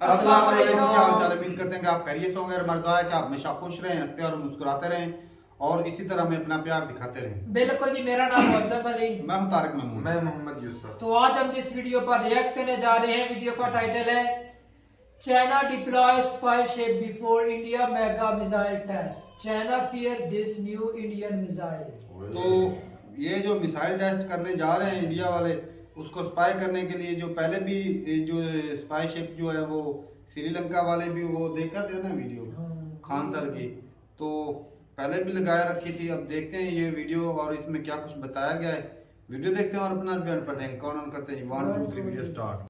अस्सलाम वालेकुम, क्या हाल चाल है। उम्मीद करते हैं कि आप खैरियत से होंगे और हमारी दुआ है कि आप हमेशा खुश रहें, हंसते और मुस्कुराते रहें और इसी तरह हमें अपना प्यार दिखाते रहें। बिल्कुल जी। मेरा नाम मौसम अली। मैं हूं तारिक महमूद। मैं मोहम्मद यूसुफ। तो आज हम जिस वीडियो पर रिएक्ट करने जा रहे हैं, वीडियो का टाइटल है China deploy spy ship before India mega missile test, China fear this new Indian missile. तो ये जो मिसाइल टेस्ट करने जा रहे हैं इंडिया वाले, उसको स्पाई करने के लिए जो पहले भी जो स्पाई शिप जो है वो श्रीलंका वाले भी वो देखा थे ना वीडियो खान सर की, तो पहले भी लगाए रखी थी। अब देखते हैं ये वीडियो और इसमें क्या कुछ बताया गया है। वीडियो देखते हैं और अपना रिव्यू पढ़ते हैं। कौन ऑन करते हैं? 1 2 3 वीडियो स्टार्ट।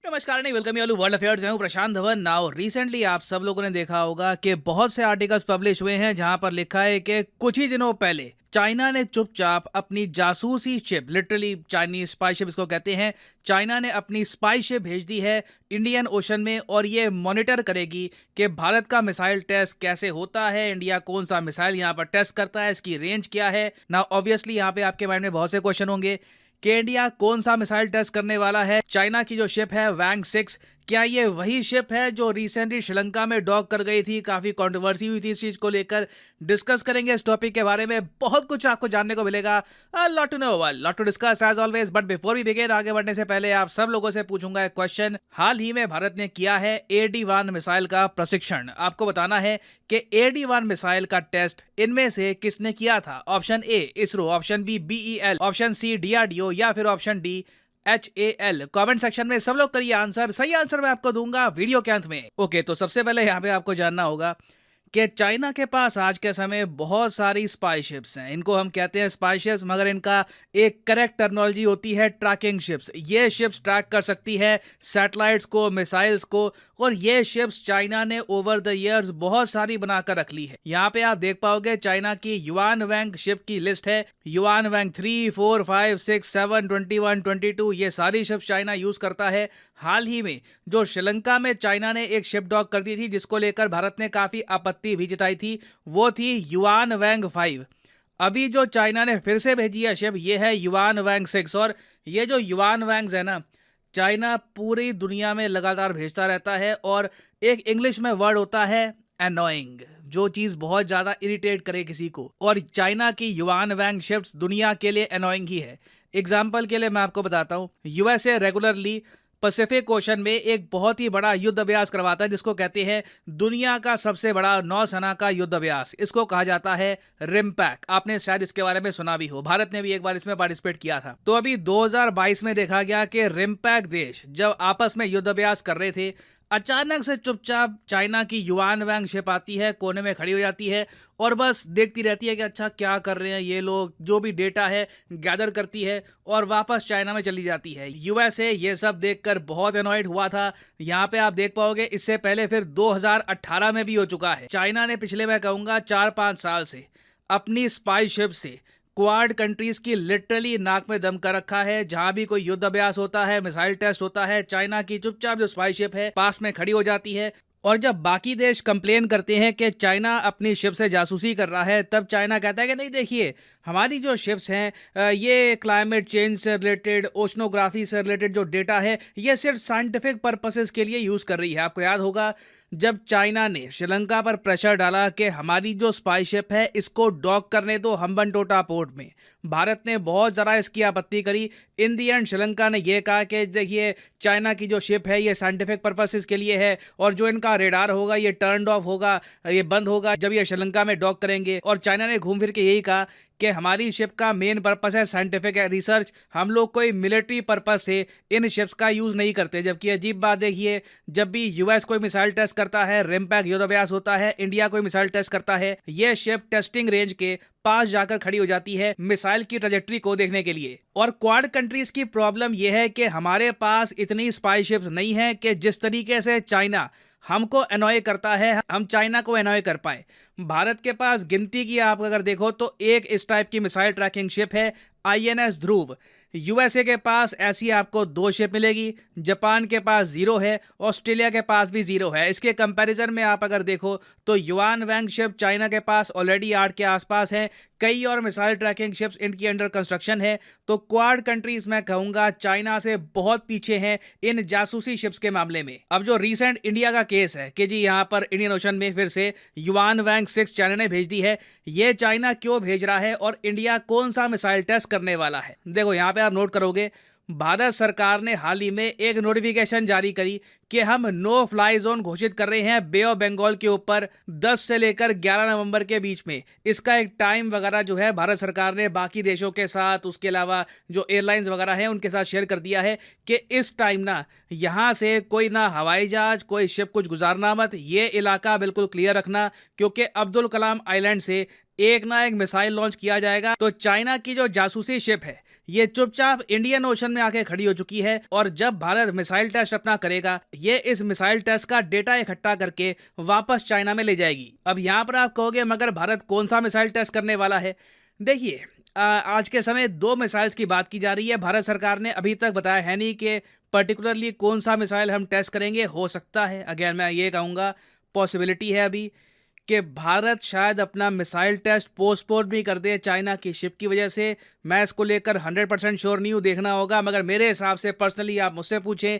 नमस्कार नहीं, वेलकम यू वर्ल्ड अफेयर्स। मैं हूं प्रशांत धवन। नाउ रिसेंटली आप सब लोगों ने देखा होगा कि बहुत से आर्टिकल्स पब्लिश हुए हैं जहां पर लिखा है कि कुछ ही दिनों पहले चाइना ने चुपचाप अपनी जासूसी ship, literally Chinese spy ship इसको कहते हैं, चाइना ने अपनी स्पाई शिप भेज दी है इंडियन ओशन में और ये मॉनिटर करेगी कि भारत का मिसाइल टेस्ट कैसे होता है, इंडिया कौन सा मिसाइल यहाँ पर टेस्ट करता है, इसकी रेंज क्या है। नाउ ऑब्वियसली यहाँ पे आपके माइंड में बहुत से क्वेश्चन होंगे कि इंडिया कौन सा मिसाइल टेस्ट करने वाला है। चाइना की जो शिप है वैंग 6, क्या ये वही शिप है जो रिसेंटली श्रीलंका में डॉक कर गई थी? काफी कंट्रोवर्सी हुई थी इस चीज को लेकर। डिस्कस करेंगे इस टॉपिक के बारे में, बहुत कुछ आपको जानने को मिलेगा। Lot to know, lot to discuss as always. But before we begin, आगे बढ़ने से पहले आप सब लोगों से पूछूंगा एक क्वेश्चन। हाल ही में भारत ने किया है AD-1 मिसाइल का प्रशिक्षण। आपको बताना है कि AD-1 मिसाइल का टेस्ट इनमें से किसने किया था? Option A ISRO, option B BEL, option C DRDO या फिर option D HAL। Comment section में सब लोग करिए आंसर। सही आंसर मैं आपको दूंगा वीडियो के अंत में। ओके, तो सबसे पहले यहाँ पे आपको जानना होगा कि चाइना के पास आज के समय बहुत सारी स्पाई शिप्स हैं। इनको हम कहते हैं स्पाई शिप्स, मगर इनका एक करेक्ट टर्मिनोलॉजी होती है ट्रैकिंग शिप्स। ये शिप्स ट्रैक कर सकती है सैटेलाइट्स को, मिसाइल्स को, और ये शिप्स चाइना ने ओवर द ईयर्स बहुत सारी बनाकर रख ली है। यहाँ पे आप देख पाओगे चाइना की युआन वैंग शिप की लिस्ट है। युआन वैंग 3, 4, 5, 6, 7, 21, 22, ये सारी शिप्स चाइना यूज करता है। हाल ही में जो श्रीलंका में चाइना ने एक शिप डॉक कर दी थी, जिसको लेकर भारत ने काफी आपत्ति भी जताई थी, वो थी युआन वैंग 5। अभी जो चाइना ने फिर से भेजी है शिप, ये है युआन वैंग 6। और ये जो युआन वैंग्स है ना, चाइना पूरी दुनिया में लगातार भेजता रहता है। और एक इंग्लिश में वर्ड होता है एनोइंग, जो चीज बहुत ज्यादा इरिटेट करे किसी को, और चाइना की युआन वैंग शिप्स दुनिया के लिए एनोइंग ही है। एग्जाम्पल के लिए मैं आपको बताता हूँ, USA रेगुलरली पैसिफिक ओशन में एक बहुत ही बड़ा युद्ध अभ्यास करवाता है, जिसको कहते हैं दुनिया का सबसे बड़ा नौसेना का युद्ध अभ्यास। इसको कहा जाता है रिमपैक। आपने शायद इसके बारे में सुना भी हो, भारत ने भी एक बार इसमें पार्टिसिपेट किया था। तो अभी 2022 में देखा गया कि रिमपैक देश जब आपस में युद्ध अभ्यास कर रहे थे, अचानक से चुपचाप चाइना की युआन वैंग शिप आती है, कोने में खड़ी हो जाती है और बस देखती रहती है कि अच्छा क्या कर रहे हैं ये लोग, जो भी डेटा है गैदर करती है और वापस चाइना में चली जाती है। USA ये सब देखकर बहुत एनॉयड हुआ था। यहाँ पे आप देख पाओगे इससे पहले फिर 2018 में भी हो चुका है। चाइना ने पिछले, मैं कहूँगा 4-5 साल से अपनी स्पाई शिप से क्वाड कंट्रीज की लिटरली नाक में दम कर रखा है। जहां भी कोई युद्ध अभ्यास होता है, मिसाइल टेस्ट होता है, चाइना की चुपचाप जो स्पाई शिप है पास में खड़ी हो जाती है। और जब बाकी देश कंप्लेन करते हैं कि चाइना अपनी शिप से जासूसी कर रहा है, तब चाइना कहता है कि नहीं देखिए, हमारी जो शिप्स हैं ये क्लाइमेट चेंज से रिलेटेड, ओशनोग्राफी से रिलेटेड जो डेटा है ये सिर्फ साइंटिफिक पर्पसेस के लिए यूज़ कर रही है। आपको याद होगा जब चाइना ने श्रीलंका पर प्रेशर डाला कि हमारी जो स्पाई शिप है इसको डॉक करने दो हम्बनटोटा पोर्ट में, भारत ने बहुत ज़रा इसकी आपत्ति करी। इन दी एंड श्रीलंका ने यह कहा कि देखिए चाइना की जो शिप है ये साइंटिफिक पर्पसेस के लिए है और जो इनका रेडार होगा ये टर्न ऑफ होगा, ये बंद होगा जब ये श्रीलंका में डॉक करेंगे। और चाइना ने घूम फिर के यही कहा कि हमारी शिप का मेन पर्पस है साइंटिफिक रिसर्च, हम लोग कोई मिलिट्री पर्पस से इन शिप्स का यूज़ नहीं करते। जबकि अजीब बात देखिए, जब भी US कोई मिसाइल टेस्ट करता है, रिमपैक युद्ध अभ्यास होता है, इंडिया कोई मिसाइल टेस्ट करता है, ये शिप टेस्टिंग रेंज के पास जाकर खड़ी हो जाती है मिसाइल की ट्रैजेक्टरी को देखने के लिए। और क्वाड कंट्रीज की प्रॉब्लम यह है कि हमारे पास इतनी स्पाई शिप्स नहीं है कि जिस तरीके से चाइना हमको एनॉय करता है हम चाइना को एनॉय कर पाए। भारत के पास गिनती की आप अगर देखो तो एक इस टाइप की मिसाइल ट्रैकिंग शिप है INS ध्रुव। यूएसए के पास ऐसी आपको 2 शिप मिलेगी, जापान के पास 0 है, ऑस्ट्रेलिया के पास भी 0 है। इसके कंपैरिजन में आप अगर देखो तो युआन वैंग शिप चाइना के पास ऑलरेडी 8 के आसपास है, कई और मिसाइल ट्रैकिंग शिप्स इनकी अंडर कंस्ट्रक्शन है। तो क्वाड कंट्रीज मैं कहूंगा चाइना से बहुत पीछे हैं इन जासूसी शिप्स के मामले में। अब जो रीसेंट इंडिया का केस है कि जी यहां पर इंडियन ओशन में फिर से युआन वैंग 6 चाइना ने भेज दी है, ये चाइना क्यों भेज रहा है और इंडिया कौन सा मिसाइल टेस्ट करने वाला है। देखो यहां पे आप नोट करोगे भारत सरकार ने हाल ही में एक नोटिफिकेशन जारी करी कि हम नो फ्लाई जोन घोषित कर रहे हैं बे ऑफ बंगाल के ऊपर 10 से लेकर 11 नवंबर के बीच में। इसका एक टाइम वगैरह जो है भारत सरकार ने बाकी देशों के साथ, उसके अलावा जो एयरलाइंस वगैरह हैं उनके साथ शेयर कर दिया है कि इस टाइम ना यहाँ से कोई ना हवाई जहाज, कोई शिप कुछ गुजारना मत, ये इलाका बिल्कुल क्लियर रखना, क्योंकि अब्दुल कलाम आइलैंड से एक ना एक मिसाइल लॉन्च किया जाएगा। तो चाइना की जो जासूसी शिप है ये चुपचाप इंडियन ओशन में आके खड़ी हो चुकी है और जब भारत मिसाइल टेस्ट अपना करेगा ये इस मिसाइल टेस्ट का डेटा इकट्ठा करके वापस चाइना में ले जाएगी। अब यहाँ पर आप कहोगे मगर भारत कौन सा मिसाइल टेस्ट करने वाला है। देखिए आज के समय 2 मिसाइल्स की बात की जा रही है। भारत सरकार ने अभी तक बताया है नहीं कि पर्टिकुलरली कौन सा मिसाइल हम टेस्ट करेंगे। हो सकता है, अगेन मैं ये कहूँगा पॉसिबिलिटी है अभी कि भारत शायद अपना मिसाइल टेस्ट पोस्टपोन भी कर दे चाइना की शिप की वजह से। मैं इसको लेकर 100% श्योर नहीं हूँ, देखना होगा, मगर मेरे हिसाब से पर्सनली आप मुझसे पूछें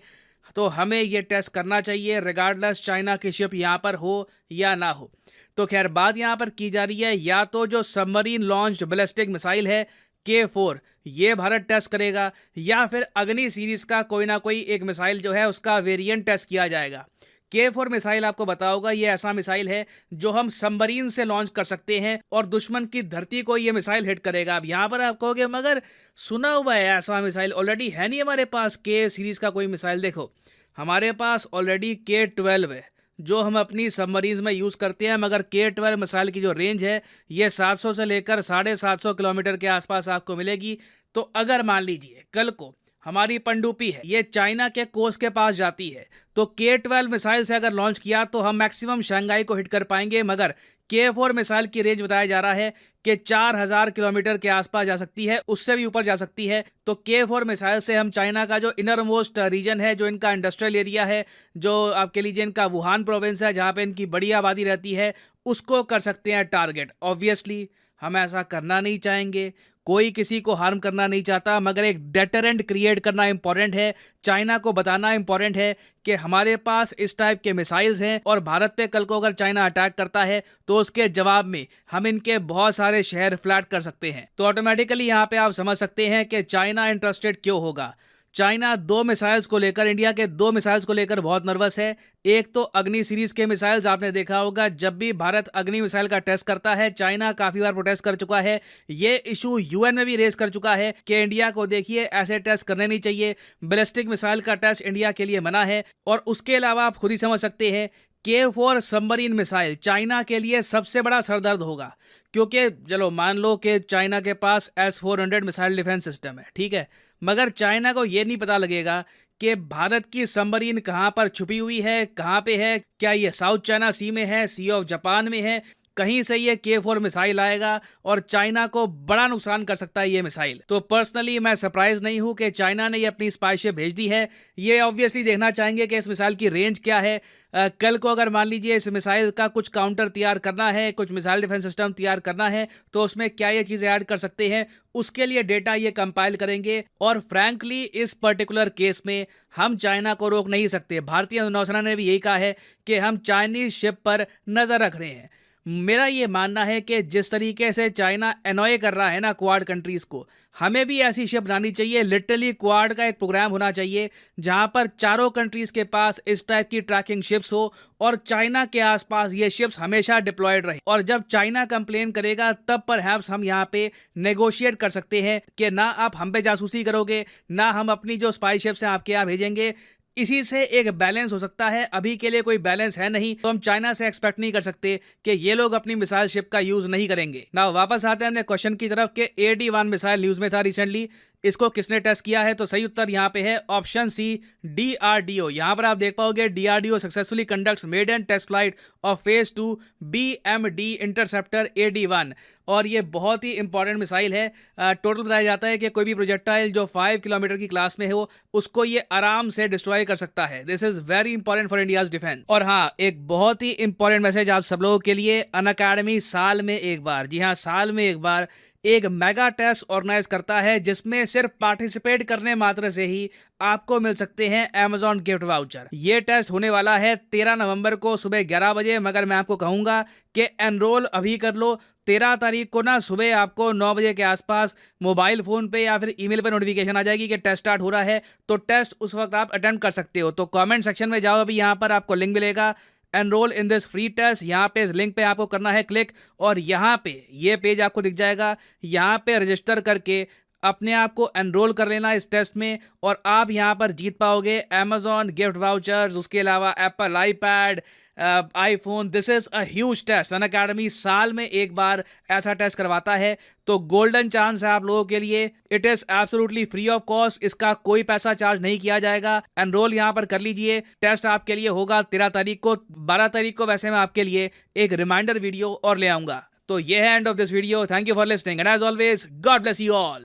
तो हमें ये टेस्ट करना चाहिए रिगार्डलेस चाइना की शिप यहाँ पर हो या ना हो। तो खैर बात यहाँ पर की जा रही है या तो जो सबमरीन लॉन्च्ड बैलिस्टिक मिसाइल है K4 ये भारत टेस्ट करेगा या फिर अग्नि सीरीज का कोई ना कोई एक मिसाइल जो है उसका वेरिएंट टेस्ट किया जाएगा। K4 मिसाइल आपको बताऊंगा ये ऐसा मिसाइल है जो हम सबमरीन से लॉन्च कर सकते हैं और दुश्मन की धरती को ये मिसाइल हिट करेगा। अब यहाँ पर आप कहोगे मगर सुना हुआ है ऐसा मिसाइल ऑलरेडी है नहीं हमारे पास K सीरीज का कोई मिसाइल। देखो हमारे पास ऑलरेडी K12 है जो हम अपनी सबमरीन्स में यूज़ करते हैं, मगर K12 मिसाइल की जो रेंज है ये 700 से लेकर 750 किलोमीटर के आसपास आपको मिलेगी। तो अगर मान लीजिए कल को हमारी पनडुब्बी है ये चाइना के कोस्ट के पास जाती है तो K12 मिसाइल से अगर लॉन्च किया तो हम मैक्सिमम शंघाई को हिट कर पाएंगे, मगर K4 मिसाइल की रेंज बताया जा रहा है कि 4000 किलोमीटर के आसपास जा सकती है, उससे भी ऊपर जा सकती है। तो K4 मिसाइल से हम चाइना का जो इनर मोस्ट रीजन है, जो इनका इंडस्ट्रियल एरिया है, जो आपके लीजिए इनका वुहान प्रोविंस है जहाँ पे इनकी बड़ी आबादी रहती है, उसको कर सकते हैं टारगेट। ऑब्वियसली हम ऐसा करना नहीं चाहेंगे, कोई किसी को हार्म करना नहीं चाहता, मगर एक डेटरेंट क्रिएट करना इंपॉर्टेंट है। चाइना को बताना इंपॉर्टेंट है कि हमारे पास इस टाइप के मिसाइल्स हैं और भारत पे कल को अगर चाइना अटैक करता है तो उसके जवाब में हम इनके बहुत सारे शहर फ्लैट कर सकते हैं। तो ऑटोमेटिकली यहाँ पे आप समझ सकते हैं कि चाइना इंटरेस्टेड क्यों होगा। चाइना 2 मिसाइल्स को लेकर, इंडिया के 2 मिसाइल्स को लेकर बहुत नर्वस है। एक तो अग्नि सीरीज के मिसाइल्स, आपने देखा होगा जब भी भारत अग्नि मिसाइल का टेस्ट करता है चाइना काफी बार प्रोटेस्ट कर चुका है। ये इशू यूएन में भी रेज कर चुका है कि इंडिया को देखिए ऐसे टेस्ट करने नहीं चाहिए, बैलिस्टिक मिसाइल का टेस्ट इंडिया के लिए मना है। और उसके अलावा आप खुद ही समझ सकते हैं K4 सबमरीन मिसाइल चाइना के लिए सबसे बड़ा सरदर्द होगा, क्योंकि चलो मान लो कि चाइना के पास S-400 मिसाइल डिफेंस सिस्टम है, ठीक है, मगर चाइना को ये नहीं पता लगेगा कि भारत की सबमरीन कहाँ पर छुपी हुई है, कहाँ पे है, क्या ये साउथ चाइना सी में है, सी ऑफ जापान में है, कहीं से ये K4 मिसाइल आएगा और चाइना को बड़ा नुकसान कर सकता है ये मिसाइल। तो पर्सनली मैं सरप्राइज नहीं हूं कि चाइना ने ये अपनी स्पाई शिप भेज दी है। ये ऑब्वियसली देखना चाहेंगे कि इस मिसाइल की रेंज क्या है। कल को अगर मान लीजिए इस मिसाइल का कुछ काउंटर तैयार करना है, कुछ मिसाइल डिफेंस सिस्टम तैयार करना है, तो उसमें क्या ये चीज़ें ऐड कर सकते हैं, उसके लिए डेटा ये कंपाइल करेंगे। और फ्रैंकली इस पर्टिकुलर केस में हम चाइना को रोक नहीं सकते। भारतीय नौसेना ने भी यही कहा है कि हम चाइनीज शिप पर नज़र रख रहे हैं। मेरा ये मानना है कि जिस तरीके से चाइना एनॉय कर रहा है ना क्वाड कंट्रीज को, हमें भी ऐसी शिप बनानी चाहिए। लिटरली क्वाड का एक प्रोग्राम होना चाहिए जहां पर चारों कंट्रीज के पास इस टाइप की ट्रैकिंग शिप्स हो और चाइना के आसपास ये शिप्स हमेशा डिप्लॉयड रहे। और जब चाइना कंप्लेन करेगा तब परहैप्स हम यहाँ पे नेगोशिएट कर सकते हैं कि ना आप हम पे जासूसी करोगे, ना हम अपनी जो स्पाई शिप्स हैं आपके यहाँ भेजेंगे। इसी से एक बैलेंस हो सकता है। अभी के लिए कोई बैलेंस है नहीं, तो हम चाइना से एक्सपेक्ट नहीं कर सकते कि ये लोग अपनी मिसाइल शिप का यूज नहीं करेंगे। ना वापस आते हैं अपने क्वेश्चन की तरफ कि AD-1 मिसाइल न्यूज में था रिसेंटली। इसको किसने टेस्ट किया है? तो सही उत्तर यहाँ पे है ऑप्शन सी, DRDO। यहाँ पर आप देख पाओगे DRDO successfully conducts maiden test flight of phase 2 BMD interceptor AD-1। और ये बहुत ही इंपॉर्टेंट मिसाइल है। टोटल बताया जाता है कि कोई भी प्रोजेक्टाइल जो 5 किलोमीटर की क्लास में हो उसको ये आराम से डिस्ट्रॉय कर सकता है। This is very important for India's defence. और हाँ, एक बहुत ही इंपॉर्टेंट मैसेज आप सब लोगों के लिए, अनअकैडमी साल में एक बार, जी हाँ साल में एक बार, एक मेगा टेस्ट ऑर्गेनाइज करता है जिसमें सिर्फ पार्टिसिपेट करने मात्र से ही आपको मिल सकते हैं Amazon गिफ्ट वाउचर। ये टेस्ट होने वाला है 13 नवंबर को सुबह 11 बजे, मगर मैं आपको कहूंगा कि एनरोल अभी कर लो। 13 तारीख को ना सुबह आपको 9 बजे के आसपास मोबाइल फोन पे या फिर ईमेल पे नोटिफिकेशन आ जाएगी कि टेस्ट स्टार्ट हो रहा है, तो टेस्ट उस वक्त आप अटेम्प्ट कर सकते हो। तो कमेंट सेक्शन में जाओ, अभी यहाँ पर आपको लिंक मिलेगा, enrol in this free test. यहाँ पे इस लिंक पे आपको करना है क्लिक, और यहाँ पे ये पेज आपको दिख जाएगा। यहाँ पे रजिस्टर करके अपने आप को एनरोल कर लेना इस टेस्ट में, और आप यहाँ पर जीत पाओगे Amazon गिफ्ट वाउचर्स, उसके अलावा Apple iPad, iPhone. This is a huge test. Unacademy साल में एक बार ऐसा टेस्ट करवाता है, तो गोल्डन चांस है आप लोगों के लिए। It is absolutely free of cost, इसका कोई पैसा चार्ज नहीं किया जाएगा। एनरोल यहाँ पर कर लीजिए। टेस्ट आपके लिए होगा 13 तारीख को। 12 तारीख को वैसे मैं आपके लिए एक रिमाइंडर वीडियो और ले आऊंगा। तो ये है end of this video. Thank you for listening and as always God bless you all.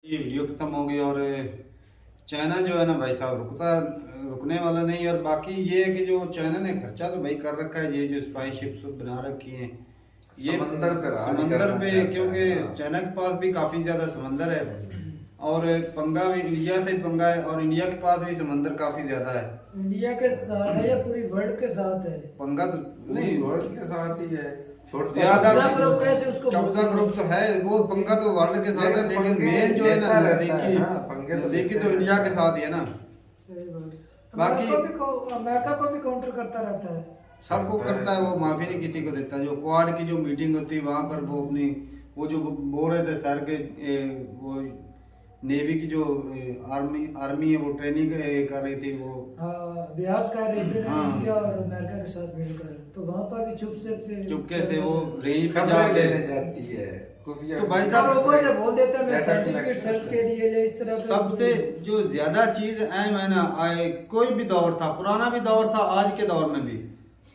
ये वीडियो खत्म हो गई और चाइना जो है ना भाई साहब रुकने वाला नहीं। और बाकी ये है कि जो चाइना ने खर्चा तो भाई कर रखा है, ये जो स्पाई शिप्स बना रखी हैं ये समंदर पे, क्योंकि चाइना के पास भी काफ़ी ज़्यादा समंदर है और पंगा भी इंडिया से पंगा है, और इंडिया के पास भी समंदर काफ़ी ज़्यादा है। इंडिया के साथ है या पूरी वर्ल्ड के साथ है? पंगा तो नहीं, वर्ल्ड के साथ ही है। ज्यादा ग्रुप कैसे उसको कब्जा ग्रुप तो है, वो पंगा तो वर्ल्ड के साथ है, लेकिन मेन जो है ना नजदीकी तो इंडिया के साथ ही है ना। सही बात। बाकी अमेरिका को भी काउंटर करता रहता है, सबको करता है, वो माफी नहीं किसी को देता। जो क्वाड की जो मीटिंग होती है वहां पर वो अपनी वो जो बोल रहे थे सर के वो नेवी की जो आर्मी है वो ट्रेनिंग कर रही थी, वो अभ्यास कर रही थी इंडिया और अमेरिका के साथ मिलकर, तो वहां पर भी चुपके से वो रेंज पे जाके जाती है। तो भाई साहब ऊपर बोल देते हैं मैं सर्टिफिकेट सर्च के लिए इस तरह सबसे जो ज्यादा चीज अहम है ना, कोई भी दौर था, पुराना भी दौर था, आज के दौर में भी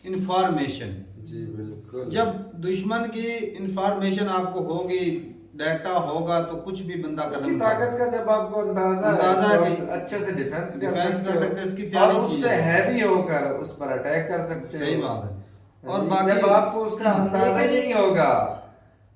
इंफॉर्मेशन। जी बिल्कुल। जब दुश्मन की इंफॉर्मेशन आपको होगी, डाटा होगा, तो कुछ भी बंदा कदम ताकत का जब आपको अंदाजा है कि अच्छे से डिफेंस कर सकते हैं, उसकी और उससे हैवी होकर उस पर अटैक कर सकते हैं। सही बात है। और बाकी जब आपको उसका अंदाजा ही नहीं होगा,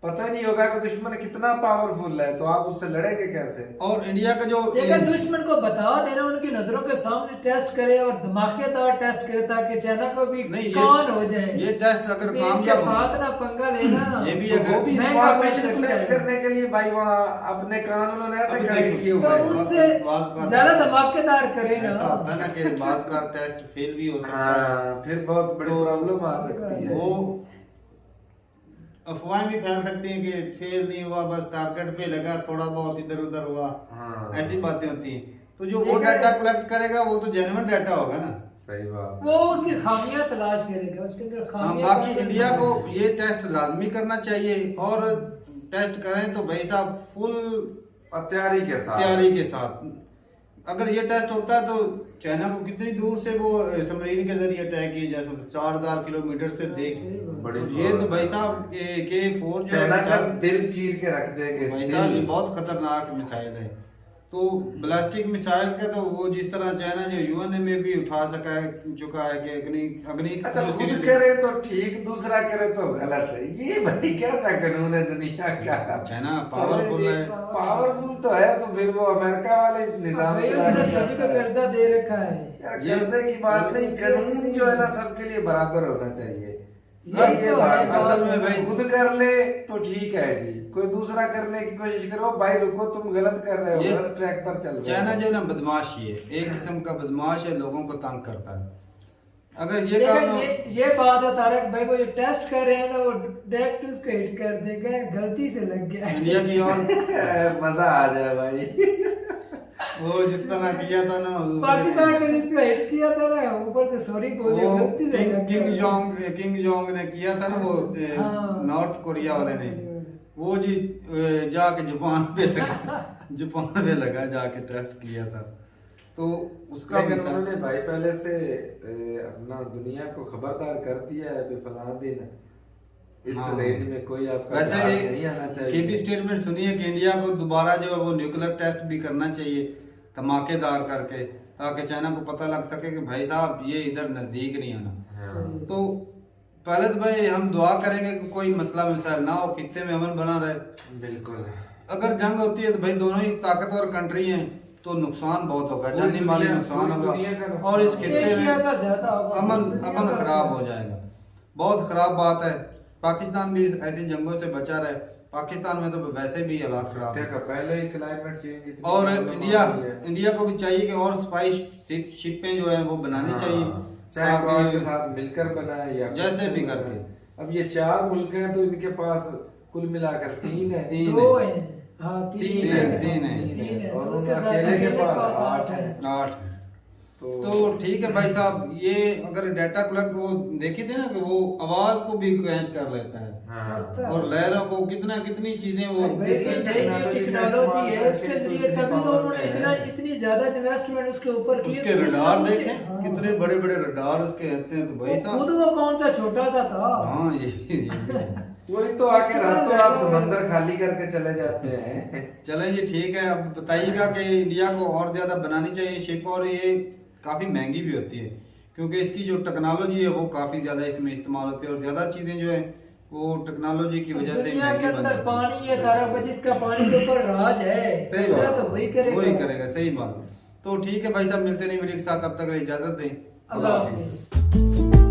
पता नहीं होगा कि दुश्मन कितना पावरफुल है, तो आप उससे लड़ेंगे कैसे? और इंडिया का जो लेकिन दुश्मन को बता देना, उनकी नजरों के सामने टेस्ट करे और धमाकेदार टेस्ट करे, ताकि चाइना को भी कान हो जाए। ये टेस्ट अगर कामयाब साथ ना पंगा लेना ना, ये भी तो अगर वो भी इंफॉर्मेशन कलेक्ट करने के लिए भाई वहाँ अपने कानून ऐसे खड़े किए हुए हैं, उससे ज्यादा धमाकेदार करे ना। ऐसा होता है ना कि बात का टेस्ट फेल भी हो सकता है, फिर बहुत बड़ी प्रॉब्लम आ सकती है। वो अफवाहें भी फैल सकती हैं कि फेल नहीं हुआ, बस टारगेट पे लगा, थोड़ा बहुत इधर उधर हुआ, ऐसी बातें होती हैं। तो जो वो डाटा कलेक्ट करेगा वो तो जेन्युइन डाटा होगा ना। सही बात। वो उसकी खामियां तलाश करेगा, उसके अंदर खामियां। बाकी इंडिया को ये टेस्ट लाजमी करना चाहिए, और टेस्ट करें तो भाई साहब फुल तैयारी के साथ। अगर ये टेस्ट होता है तो चाइना को कितनी दूर से वो सबमरीन के जरिए अटैक किया जा सकता, 4000 किलोमीटर से देख। ये तो भाई साहब K4 चाइना का दिल चीर के रख देंगे भाई साहब, ये बहुत खतरनाक मिसाइल है। तो बैलिस्टिक मिसाइल का तो वो जिस तरह चाइना जो यूएन में भी उठा चुका है कि अग्नि अच्छा खुद करे तो ठीक, दूसरा करे तो गलत है। ये भाई कैसा कानून है दुनिया का? चाइना पावरफुल है, पावरफुल तो है, तो फिर वो अमेरिका वाले निजाम सभी को कर्जा दे रखा है। कर्जे की बात नहीं, कानून जो है ना सबके लिए बराबर होना चाहिए। ये बात असल में भाई खुद कर ले तो ठीक है जी, कोई दूसरा करने की कोशिश करो, भाई रुको तुम गलत कर रहे हो, गलत ट्रैक पर चल रहे हो। चाइना जो ना बदमाश ही है, एक किस्म का बदमाश है, लोगों को तंग करता है। अगर ये लेकिन काम ये बात है तारक भाई, वो जो टेस्ट कर रहे हैं ना वो डायरेक्ट उसको हिट कर देगा, गलती से लग गया है। इंडिया की और मजा आ जाए भाई। वो जितना किया था ना पाकिस्तान को जिसको हिट किया था ना, ऊपर से सॉरी बोले, वो गलती से लग गया। किंग जोंग ने किया था ना वो हाँ। नॉर्थ कोरिया वाले ने, वो जी जाके जापान पे लगा जाके टेस्ट किया था, तो उसका लेकिन भी था। उन्होंने भाई पहले से अपना दुनिया को खबरदार कर दिया है कि फलां दिन इस हाँ। रेंज में कोई आपका जहाज नहीं आना वैसे चाहिए। सीधी स्टेटमेंट सुनिए कि इंडिया को दोबारा जो है वो न्यूक्लियर टेस्ट भी करना चाहिए धमाकेदार करके, ताकि चाइना को पता लग सके कि भाई साहब ये इधर नजदीक नहीं आना। हाँ। तो पहले तो भाई हम दुआ करेंगे कि कोई मसला मिसाइल ना हो, खित्ते में अमन बना रहे। बिल्कुल। अगर जंग होती है तो भाई दोनों ही ताकतवर कंट्री हैं, तो नुकसान बहुत होगा, पूरी जानी माली दुनिया- नुकसान पूरी दुनिया का होगा नुकसान और इस होगा। खित्ते एशिया में का ज्यादा होगा, अमन दुनिया अमन का खराब होगा। हो जाएगा। बहुत खराब बात है। पाकिस्तान भी ऐसी जंगों से बचा रहे, पाकिस्तान में तो वैसे भी हालात खराब है। देखा पहले ही क्लाइमेट चेंज इतनी और प्रॉब्लम इंडिया आ रही है। इंडिया को भी चाहिए कि और स्पाइस शिपें जो है वो बनानी हाँ, चाहिए, चाहे ताकि- क्वाड के साथ मिलकर बनाए या जैसे खुद से भी बनाए। करके। अब ये 4 मुल्क हैं तो इनके पास कुल मिलाकर 3 है। तीन दो है। है, हाँ तीन है, तीन है। तीन है, और तो उन उसके साथ अकेले के अकेले पास 8 है। 8। तो तो ठीक है भाई साहब, ये अगर डाटा कलेक्ट वो देखी थी ना कि वो आवाज को भी कैच कर लेता है हाँ। और लहरों को कितनी चीजें वो भाई ये नई टेक्नोलॉजी है, उसके जरिए तभी तो उन्होंने इतनी ज्यादा इन्वेस्टमेंट उसके ऊपर की। उसके रडार देखें हाँ। कितने बड़े बड़े रडार उसके रहते हैं, तो भाई खुद साहब वो कौन सा छोटा सा था। हाँ ये भी है। वही तो आके रातों रात समंदर खाली करके चले जाते हैं। चलें जी ठीक है। अब बताइएगा कि इंडिया को और ज्यादा बनानी चाहिए शिप, और ये काफी महंगी भी होती है क्योंकि इसकी जो टेक्नोलॉजी है वो काफी ज्यादा इसमें इस्तेमाल होती है और ज्यादा चीजें जो है वो टेक्नोलॉजी की वजह से दुनिया के महंगी बन अंदर जाती है। पानी है तारा, जिसका पानी के ऊपर राज है, सही सोचा बात, तो वही करेगा। वही करेगा, सही बात। तो ठीक है भाई साहब, मिलते नहीं वीडियो के साथ, तब तक के लिए इजाजत दें। अल्लाह हाफिज।